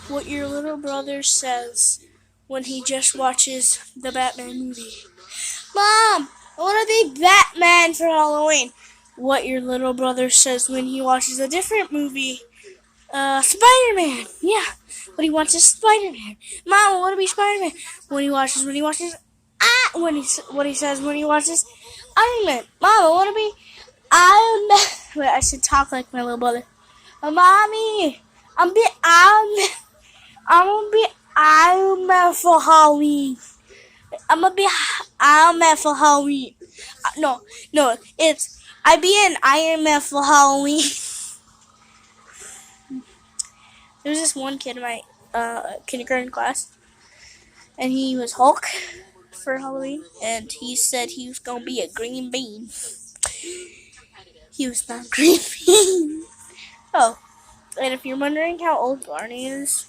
what your little brother says when he just watches the Batman movie. Mom, I want to be Batman for Halloween. What your little brother says when he watches a different movie. Spider-Man. Yeah, when he watches Spider-Man. Mom, I want to be Spider-Man. When he watches, what he says when he watches Iron Man. Mom, I want to be Iron Man. Wait, I should talk like my little brother. Mommy, I'm gonna be Iron Man for Halloween. I'm gonna be Iron Man for Halloween. No, it's I be an Iron Man for Halloween. There was this one kid in my kindergarten class, and he was Hulk for Halloween, and he said he was gonna be a green bean. He was not a green bean. Oh, and if you're wondering how old Barney is,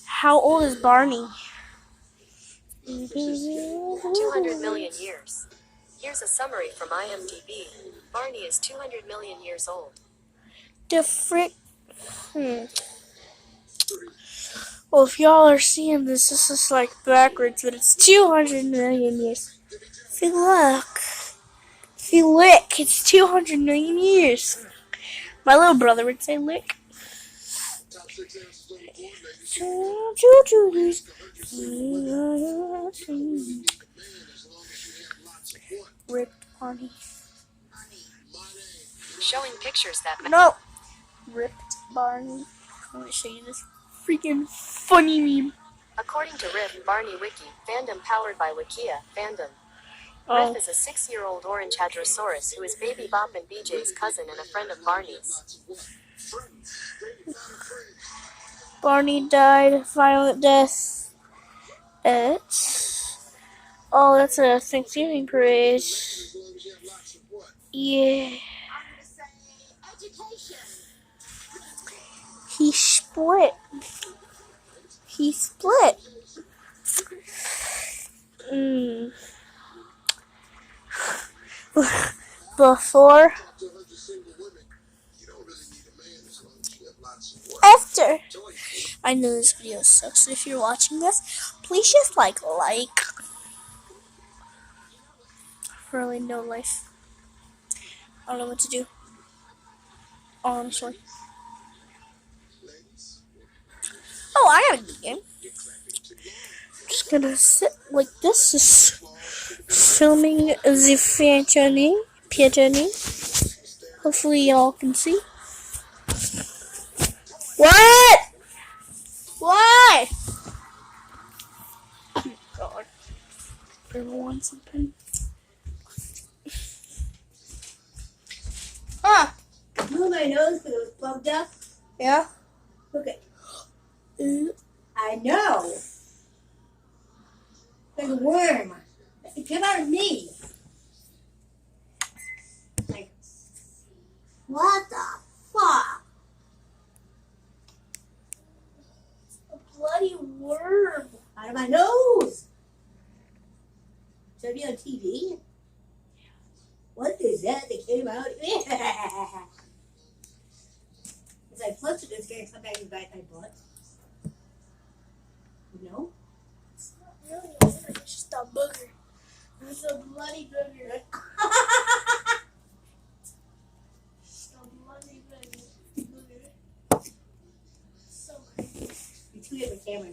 how old is Barney? 200 million years. Here's a summary from IMDb. Barney is 200 million years old. The frick. Well, if y'all are seeing this is like backwards, but it's 200 million years. If you look, it's 200 million years. My little brother would say lick. Ripped Barney. Showing pictures that No! Ripped Barney. I'm gonna show you this freaking funny meme. According to Riff Barney Wiki, fandom powered by Wikia, fandom. Oh. Riff is a 6-year-old orange hadrosaurus who is Baby Bop and BJ's cousin and a friend of Barney's. Barney died violent death at that's a Thanksgiving parade. Yeah. He split. Before. After. I know this video sucks. If you're watching this, please just like. Really no life. I don't know what to do. Honestly. Oh, I got a good game. Just gonna sit like this. Is filming the pigeon. Hopefully y'all can see. What? Why? Oh God. Everyone wants something. Move my nose because it was plugged up. Yeah? Okay. I know. Like a worm. It came out of me. Like, what the fuck? A bloody worm. Out of my nose. Should I be on TV? What is that that came out? As I flushed it, it's going to come back and bite my butt. No? It's not really a worm, it's just a booger. It's a bloody booger. Just a bloody booger. So crazy. You tweet at the camera.